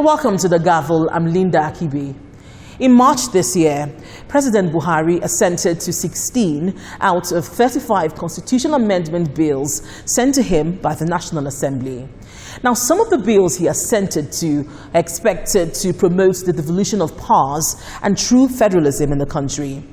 You're welcome to the Gavel. I'm Linda Akibi. In March this year, President Buhari assented to 16 out of 35 constitutional amendment bills sent to him by the National Assembly. Now, some of the bills he assented to are expected to promote the devolution of powers and true federalism in the country.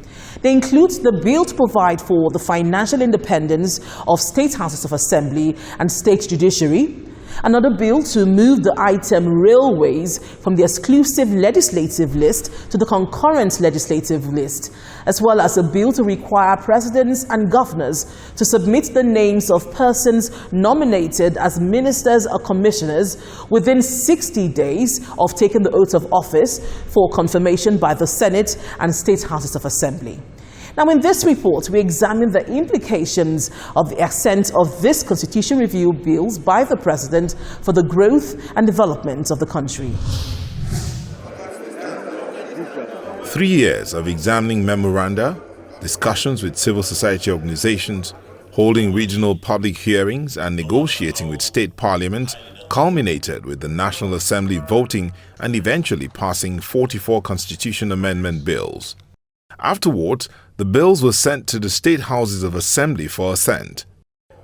They include the bill to provide for the financial independence of state houses of assembly and state judiciary, another bill to move the item railways from the exclusive legislative list to the concurrent legislative list, as well as a bill to require presidents and governors to submit the names of persons nominated as ministers or commissioners within 60 days of taking the oath of office for confirmation by the Senate and state houses of assembly. Now, in this report, we examine the implications of the assent of this constitution review bills by the President for the growth and development of the country. 3 years of examining memoranda, discussions with civil society organizations, holding regional public hearings, and negotiating with state parliaments culminated with the National Assembly voting and eventually passing 44 constitution amendment bills. Afterwards, the bills were sent to the state houses of assembly for assent.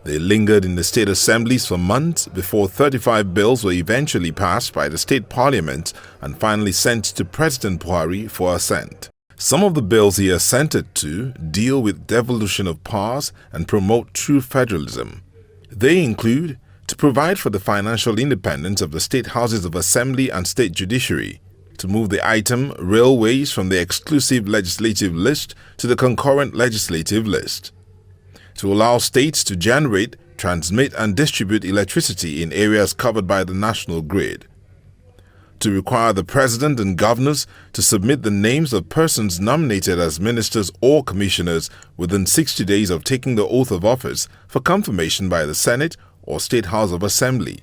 They lingered in the state assemblies for months before 35 bills were eventually passed by the state parliament and finally sent to President Buhari for assent. Some of the bills he assented to deal with devolution of powers and promote true federalism. They include to provide for the financial independence of the state houses of assembly and state judiciary, to move the item railways from the exclusive legislative list to the concurrent legislative list, to allow states to generate, transmit and distribute electricity in areas covered by the national grid, to require the president and governors to submit the names of persons nominated as ministers or commissioners within 60 days of taking the oath of office for confirmation by the Senate or State House of Assembly,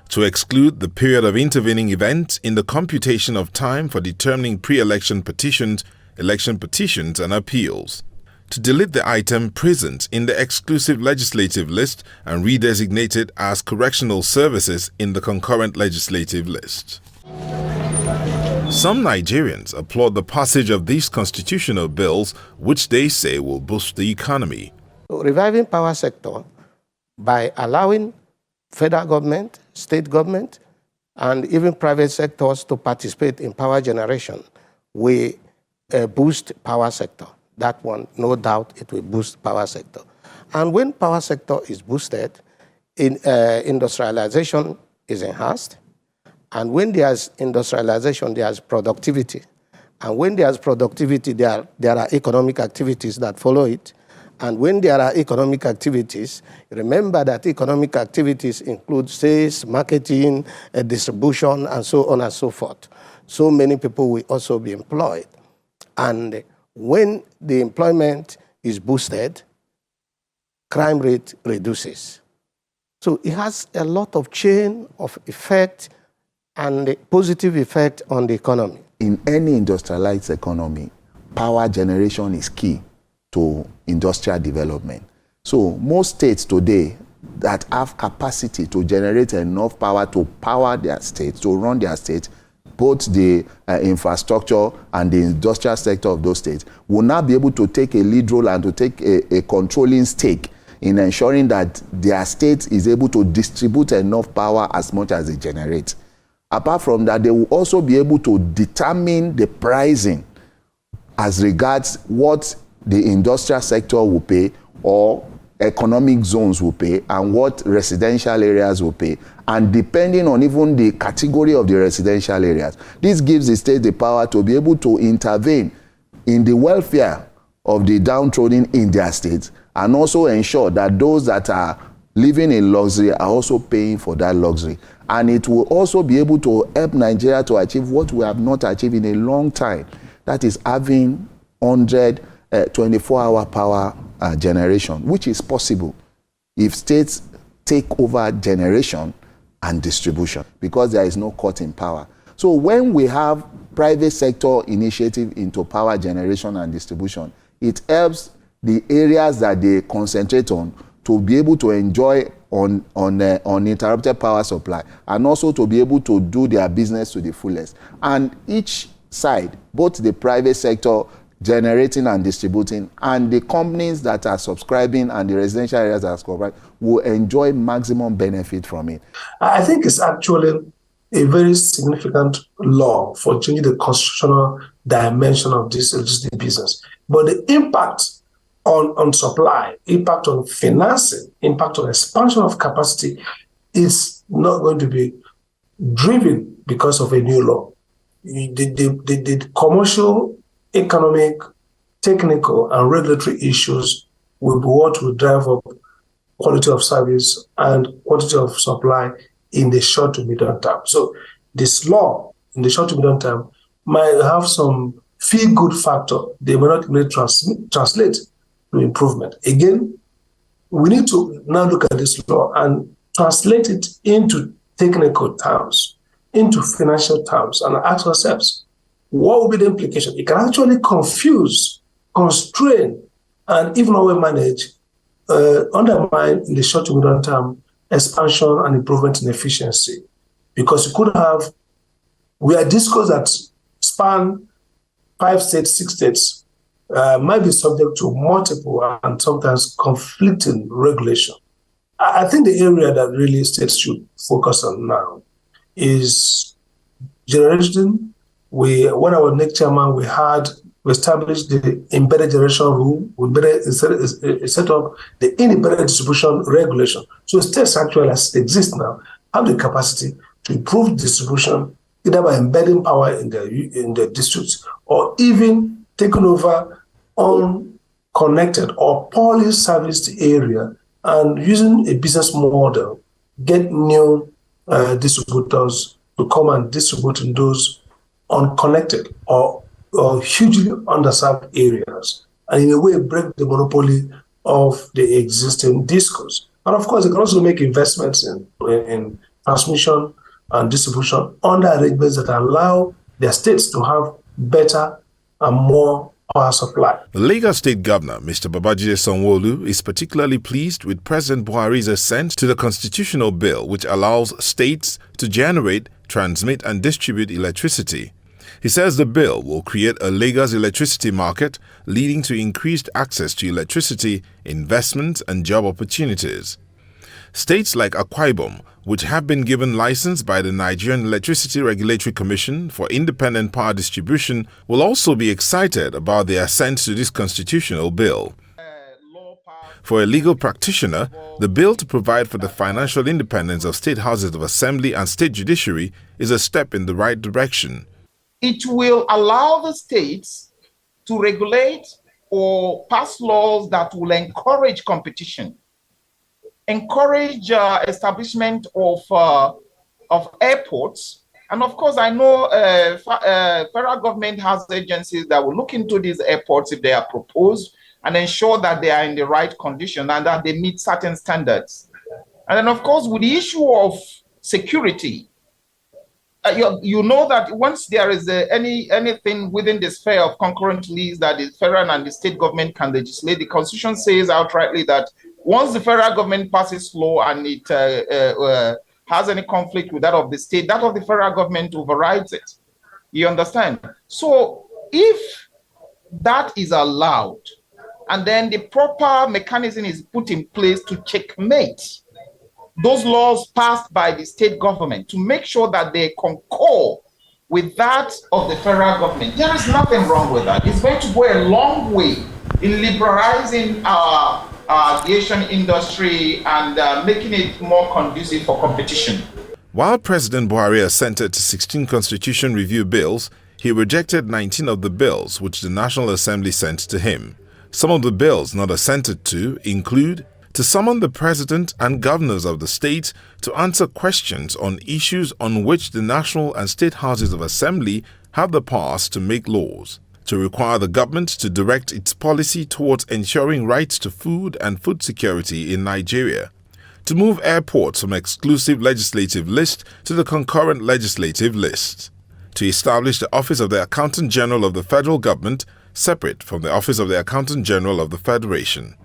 to exclude the period of intervening events in the computation of time for determining pre-election petitions, election petitions and appeals, to delete the item present in the exclusive legislative list and redesignate it as correctional services in the concurrent legislative list. Some Nigerians applaud the passage of these constitutional bills, which they say will boost the economy. Reviving power sector by allowing federal government, state government, and even private sectors to participate in power generation will boost power sector. That one, no doubt, it will boost power sector. And when power sector is boosted, industrialization is enhanced. And when there's industrialization, there's productivity. And when there's productivity, there are economic activities that follow it. And when there are economic activities, remember that economic activities include sales, marketing, distribution, and so on and so forth. So many people will also be employed. And when the employment is boosted, crime rate reduces. So it has a lot of chain of effect and positive effect on the economy. In any industrialized economy, power generation is key to industrial development. So most states today that have capacity to generate enough power to power their states, to run their states, both the infrastructure and the industrial sector of those states, will now be able to take a lead role and to take a controlling stake in ensuring that their state is able to distribute enough power as much as they generate. Apart from that, they will also be able to determine the pricing as regards what the industrial sector will pay or economic zones will pay and what residential areas will pay, and depending on even the category of the residential areas. This gives the state the power to be able to intervene in the welfare of the downtrodden in their states and also ensure that those that are living in luxury are also paying for that luxury. And it will also be able to help Nigeria to achieve what we have not achieved in a long time, that is having 24-hour power generation, which is possible if states take over generation and distribution, because there is no cut in power. So when we have private sector initiative into power generation and distribution, it helps the areas that they concentrate on to be able to enjoy uninterrupted power supply, and also to be able to do their business to the fullest. And each side, both the private sector generating and distributing, and the companies that are subscribing and the residential areas that are subscribing, will enjoy maximum benefit from it. I think it's actually a very significant law for changing the constitutional dimension of this electricity business. But the impact on supply, impact on financing, impact on expansion of capacity is not going to be driven because of a new law. The commercial, economic, technical, and regulatory issues will be what will drive up quality of service and quantity of supply in the short to medium term. So this law in the short to medium term might have some feel-good factor. They may not really translate to improvement. Again, we need to now look at this law and translate it into technical terms, into financial terms, and ask ourselves, what will be the implication? It can actually confuse, constrain, and even overmanage, undermine in the short to medium term expansion and improvement in efficiency. Because you could have, we are discos that span 5 states, 6 states, might be subject to multiple and sometimes conflicting regulation. I think the area that really states should focus on now is generation. When I was NEC chairman, we established the embedded generation rule. We set up the embedded distribution regulation. So states actually, as they exist now, have the capacity to improve distribution, either by embedding power in the districts or even taking over unconnected or poorly serviced area and using a business model, get new distributors to come and distribute in those unconnected or hugely underserved areas, and in a way break the monopoly of the existing discos. And of course, they can also make investments in transmission and distribution under arrangements that allow their states to have better and more power supply. The Lagos State Governor, Mr. Babajide Sanwo-Olu, is particularly pleased with President Buhari's assent to the constitutional bill which allows states to generate, transmit and distribute electricity. He says the bill will create a Lagos electricity market, leading to increased access to electricity, investment and job opportunities. States like Akwa Ibom, which have been given license by the Nigerian Electricity Regulatory Commission for independent power distribution, will also be excited about the assent to this constitutional bill. For a legal practitioner, the bill to provide for the financial independence of state houses of assembly and state judiciary is a step in the right direction. It will allow the states to regulate or pass laws that will encourage competition, encourage establishment of airports. And of course, I know federal government has agencies that will look into these airports if they are proposed and ensure that they are in the right condition and that they meet certain standards. And then, of course, with the issue of security, you know that once there is anything within the sphere of concurrent lease that the federal and the state government can legislate, the Constitution says outrightly that once the federal government passes law and it has any conflict with that of the state, that of the federal government overrides it. You understand? So if that is allowed, and then the proper mechanism is put in place to checkmate those laws passed by the state government to make sure that they concur with that of the federal government, there is nothing wrong with that. It's going to go a long way in liberalizing our aviation industry and making it more conducive for competition. While President Buhari assented to 16 constitution review bills, he rejected 19 of the bills which the National Assembly sent to him. Some of the bills not assented to include to summon the President and governors of the state to answer questions on issues on which the national and state houses of assembly have the powers to make laws, to require the government to direct its policy towards ensuring rights to food and food security in Nigeria, to move airports from exclusive legislative list to the concurrent legislative list, to establish the Office of the Accountant General of the Federal Government separate from the Office of the Accountant General of the Federation,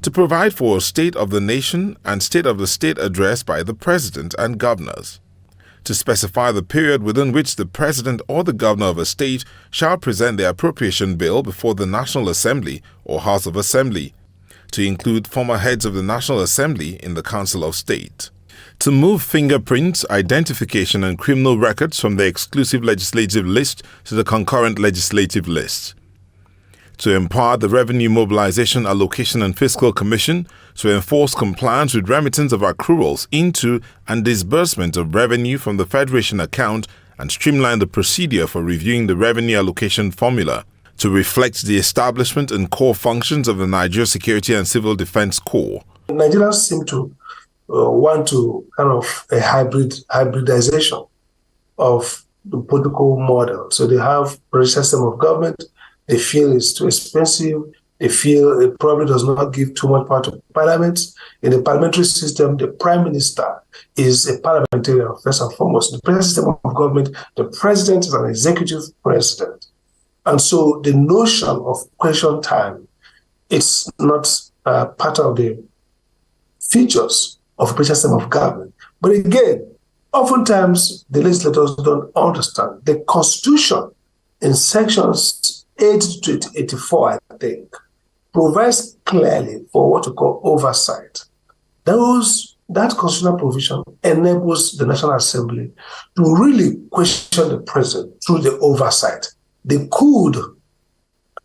to provide for a State of the Nation and State of the State address by the President and governors, to specify the period within which the President or the Governor of a state shall present the appropriation bill before the National Assembly or House of Assembly, to include former heads of the National Assembly in the Council of State, to move fingerprints, identification and criminal records from the exclusive legislative list to the concurrent legislative list, to empower the Revenue Mobilization, Allocation and Fiscal Commission to enforce compliance with remittance of accruals into and disbursement of revenue from the Federation account and streamline the procedure for reviewing the revenue allocation formula to reflect the establishment and core functions of the Nigeria Security and Civil Defense Corps. Nigerians seem to want to kind of a hybridization of the political model. So they have a system of government. They feel it's too expensive. They feel it probably does not give too much power to parliament. In the parliamentary system, the prime minister is a parliamentarian, first and foremost. The present system of government, the president is an executive president. And so the notion of question time, it's not part of the features of the present system of government. But again, oftentimes the legislators don't understand. The Constitution in sections 80 to 84, I think, provides clearly for what we call oversight. That constitutional provision enables the National Assembly to really question the president through the oversight. They could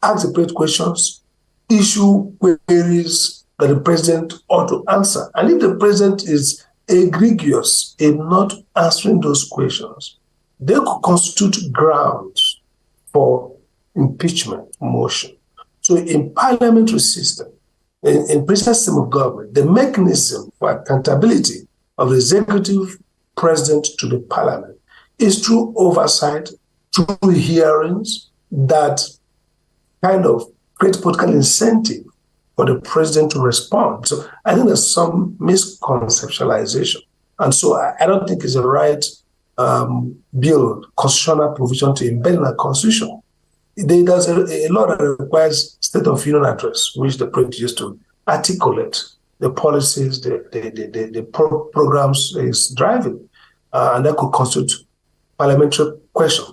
ask the president questions, issue queries that the president ought to answer. And if the president is egregious in not answering those questions, they could constitute grounds for impeachment motion. So in parliamentary system, in present system of government, the mechanism for accountability of the executive president to the parliament is through oversight, through hearings that kind of create political incentive for the president to respond. So I think there's some misconceptualization. And so I don't think it's a right bill, constitutional provision to embed in a constitution. There's a law that requires State of Union address, which the president used to articulate the policies, the programs is driving, and that could constitute parliamentary question.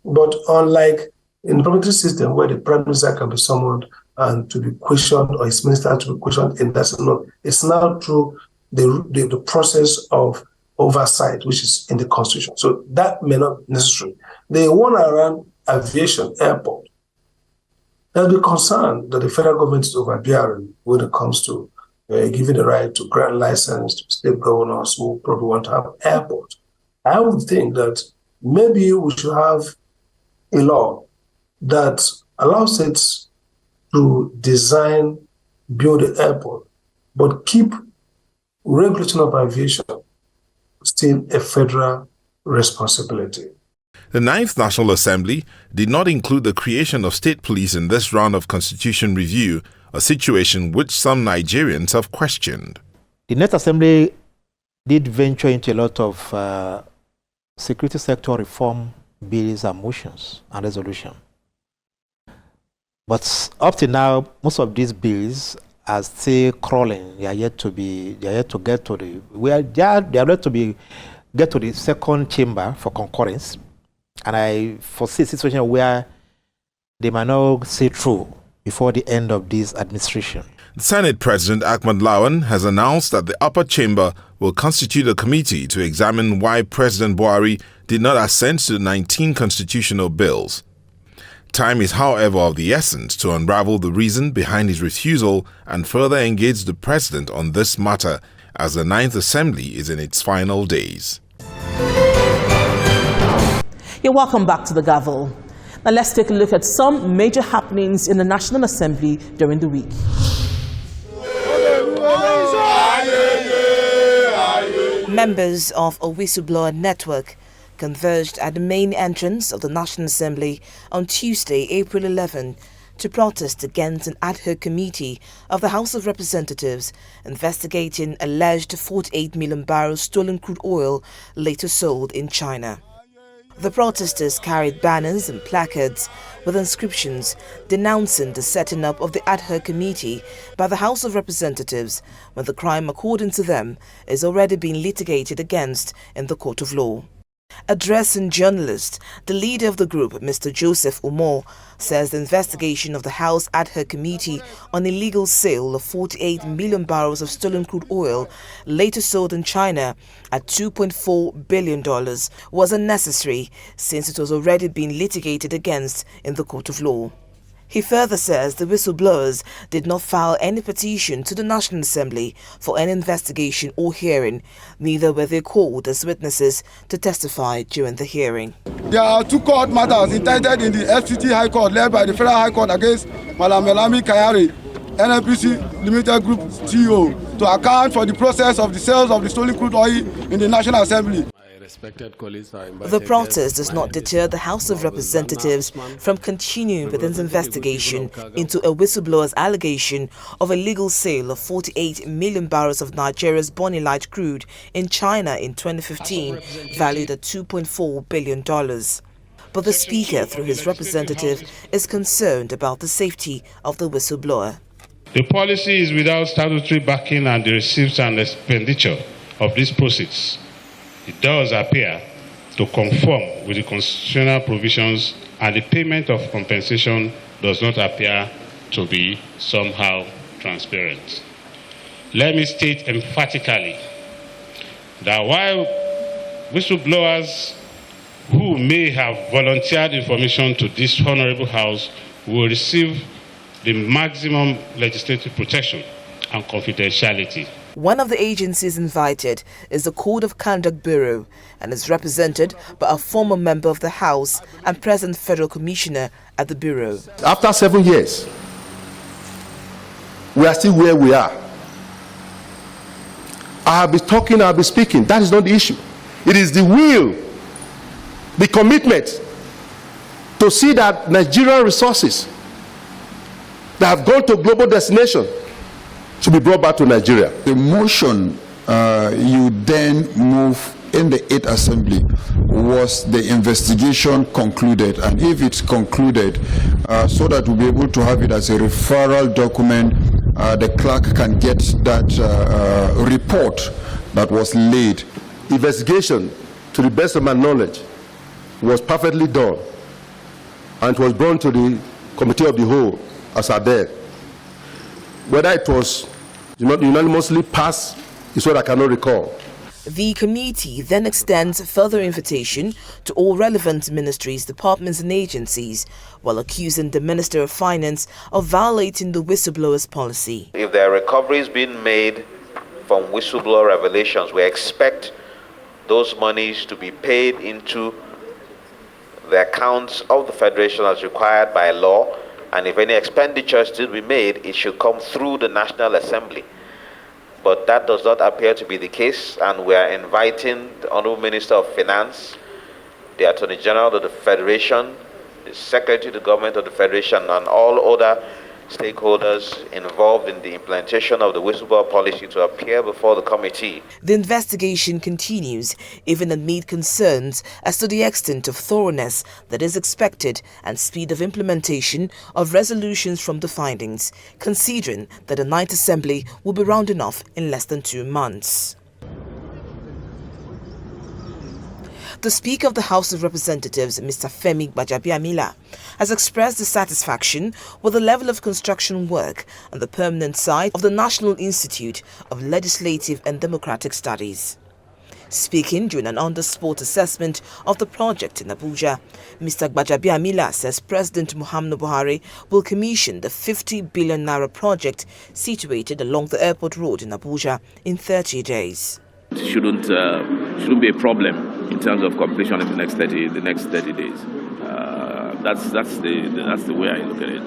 But unlike in the parliamentary system, where the prime minister can be summoned and to be questioned, or his minister to be questioned, and that's not. It's now through the process of oversight, which is in the Constitution. So that may not be necessary. The one around aviation, airport, there'll be concern that the federal government is overbearing when it comes to giving the right to grant license to state governors who probably want to have airport. I would think that maybe we should have a law that allows states to design, build the airport, but keep regulation of aviation still a federal responsibility. The 9th National Assembly did not include the creation of state police in this round of constitution review, a situation which some Nigerians have questioned. The Nat'l Assembly did venture into a lot of security sector reform bills and motions and resolution. But up to now, most of these bills are still crawling. They are yet to get to the second chamber for concurrence. And I foresee a situation where they might not see through before the end of this administration. The Senate President Ahmed Lawan has announced that the upper chamber will constitute a committee to examine why President Buhari did not assent to 19 constitutional bills. Time is, however, of the essence to unravel the reason behind his refusal and further engage the president on this matter, as the 9th Assembly is in its final days. You're welcome back to the Gavel. Now let's take a look at some major happenings in the National Assembly during the week. Members of a whistleblower network converged at the main entrance of the National Assembly on Tuesday, April 11, to protest against an ad hoc committee of the House of Representatives investigating alleged 48 million barrels stolen crude oil later sold in China. The protesters carried banners and placards with inscriptions denouncing the setting up of the ad hoc committee by the House of Representatives when the crime, according to them, is already being litigated against in the court of law. Addressing journalists, the leader of the group, Mr. Joseph Umor, says the investigation of the House ad hoc committee on illegal sale of 48 million barrels of stolen crude oil, later sold in China at $2.4 billion, was unnecessary since it was already being litigated against in the court of law. He further says the whistleblowers did not file any petition to the National Assembly for any investigation or hearing, neither were they called as witnesses to testify during the hearing. There are two court matters intended in the FCT High Court led by the Federal High Court against Malam Melami Kayari, NNPC Limited Group CEO, to account for the process of the sales of the stolen crude oil in the National Assembly. The protest does not deter the House of Representatives from continuing with its investigation into a whistleblower's allegation of illegal sale of 48 million barrels of Nigeria's Bonny-Light crude in China in 2015, valued at $2.4 billion. But the Speaker, through his representative, is concerned about the safety of the whistleblower. The policy is without statutory backing and the receipts and expenditure of these proceeds. It does appear to conform with the constitutional provisions, and the payment of compensation does not appear to be somehow transparent. Let me state emphatically that while whistleblowers who may have volunteered information to this Honorable House will receive the maximum legislative protection and confidentiality. One of the agencies invited is the Code of Conduct Bureau and is represented by a former member of the House and present Federal Commissioner at the Bureau. After 7 years, we are still where we are. I have been talking, I have been speaking. That is not the issue. It is the will, the commitment to see that Nigerian resources that have gone to global destination should be brought back to Nigeria. The motion you then move in the 8th Assembly was the investigation concluded, and if it's concluded, so that we'll be able to have it as a referral document, the clerk can get that report that was laid. Investigation, to the best of my knowledge, was perfectly done, and it was brought to the Committee of the Whole as I did. Whether it was unanimously passed is what I cannot recall. The committee then extends further invitation to all relevant ministries, departments and agencies, while accusing the Minister of Finance of violating the whistleblower's policy. If there are recoveries being made from whistleblower revelations, we expect those monies to be paid into the accounts of the Federation as required by law. And if any expenditure is to be made, it should come through the National Assembly. But that does not appear to be the case, and we are inviting the Honourable Minister of Finance, the Attorney General of the Federation, the Secretary of the Government of the Federation, and all other stakeholders involved in the implementation of the whistleblower policy to appear before the committee. The investigation continues, even amid concerns as to the extent of thoroughness that is expected and speed of implementation of resolutions from the findings, considering that the 9th Assembly will be rounding off in less than 2 months. The Speaker of the House of Representatives, Mr. Femi Gbajabiamila, has expressed dissatisfaction with the level of construction work on the permanent site of the National Institute of Legislative and Democratic Studies. Speaking during an on-the-spot assessment of the project in Abuja, Mr. Gbajabiamila says President Muhammadu Buhari will commission the 50 billion naira project situated along the airport road in Abuja in 30 days. It shouldn't be a problem in terms of completion in the next 30 days. That's the way I look at it.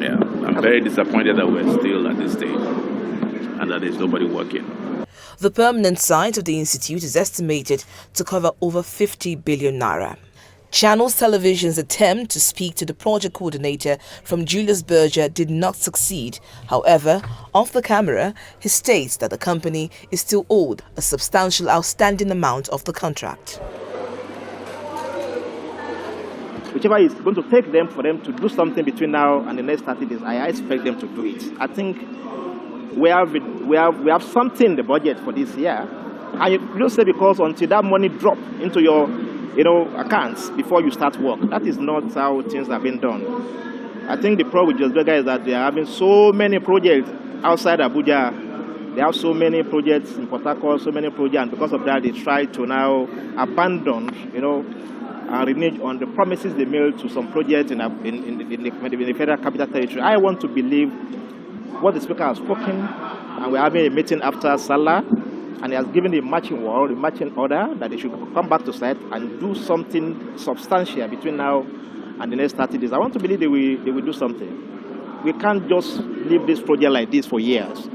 Yeah, I'm very disappointed that we're still at this stage and that there's nobody working. The permanent site of the institute is estimated to cover over 50 billion naira. Channels Television's attempt to speak to the project coordinator from Julius Berger did not succeed. However, off the camera, he states that the company is still owed a substantial outstanding amount of the contract. whichever is going to take them for them to do something between now and the next 30 days, I expect them to do it. I think we have something in the budget for this year. And you don't say because until that money drop into your accounts before you start work. That is not how things have been done. I think the problem with Just Beggar is that they are having so many projects outside Abuja. They have so many projects in Port Harcourt, so many projects, and because of that, they try to now abandon, and renege on the promises they made to some projects in the Federal Capital Territory. I want to believe what the Speaker has spoken, and we're having a meeting after Salah, and he has given the marching order that they should come back to site and do something substantial between now and the next 30 days. I want to believe they will do something. We can't just leave this project like this for years.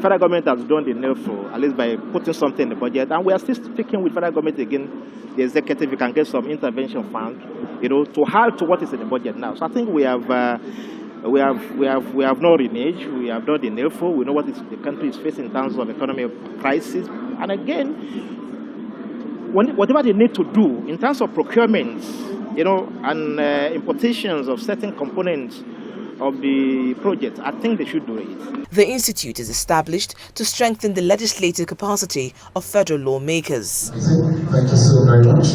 Federal government has done the needful, at least by putting something in the budget, and we are still speaking with federal government again. The executive, you can get some intervention fund, to add to what is in the budget now. So I think we have no renege. We have done the needful. We know what the country is facing in terms of economic crisis, and again, whatever they need to do in terms of procurements, and importations of certain components of the project, I think they should do it. The institute is established to strengthen the legislative capacity of federal lawmakers. Thank you so very much.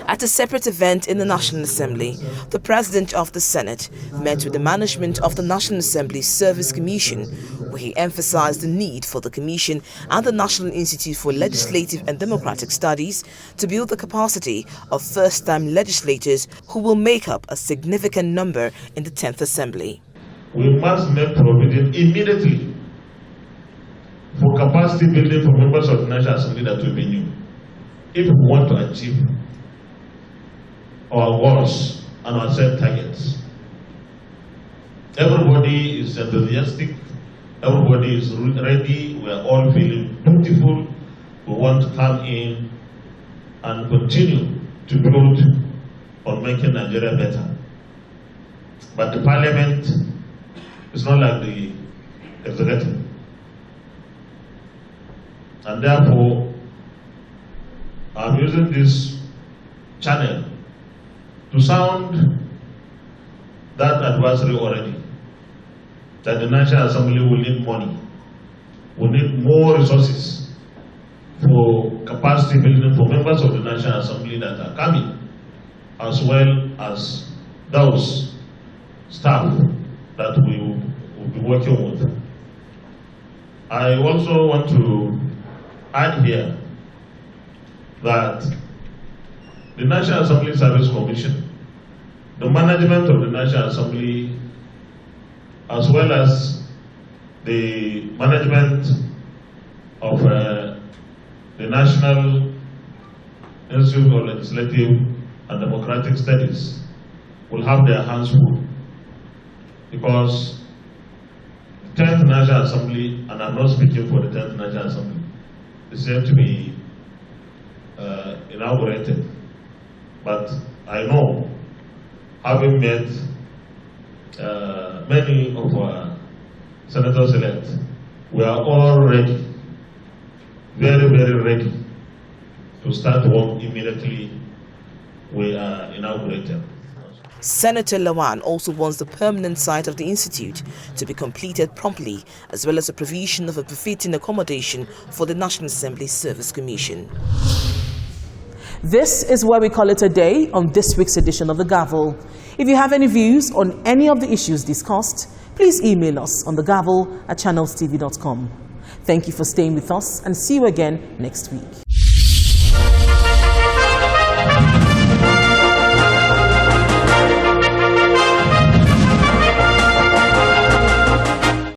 At a separate event in the National Assembly, the President of the Senate met with the management of the National Assembly Service Commission, where he emphasized the need for the Commission and the National Institute for Legislative and Democratic Studies to build the capacity of first-time legislators who will make up a significant number in the 10th Assembly. We must make provision immediately for capacity building for members of the National Assembly that will be new, if we want to achieve our goals and our set targets. Everybody is enthusiastic, everybody is ready, we are all feeling beautiful. We want to come in and continue to build on making Nigeria better. But the parliament is not like the executive. And therefore, I'm using this channel to sound that advisory already, that the National Assembly will need money, will need more resources for capacity building for members of the National Assembly that are coming, as well as those staff that we will be working with. I also want to add here that the National Assembly Service Commission, the management of the National Assembly, as well as the management of the National Institute for Legislative and Democratic Studies, will have their hands full, because the 10th National Assembly, and I'm not speaking for the 10th National Assembly, is yet to be inaugurated. But I know, having met many of our senators-elect, we are all ready, very, very ready to start work immediately we are inaugurated. Senator Lawan also wants the permanent site of the institute to be completed promptly, as well as the provision of a befitting accommodation for the National Assembly Service Commission. This is where we call it a day on this week's edition of the Gavel. If you have any views on any of the issues discussed, please email us on thegavel@channelstv.com. Thank you for staying with us, and see you again next week.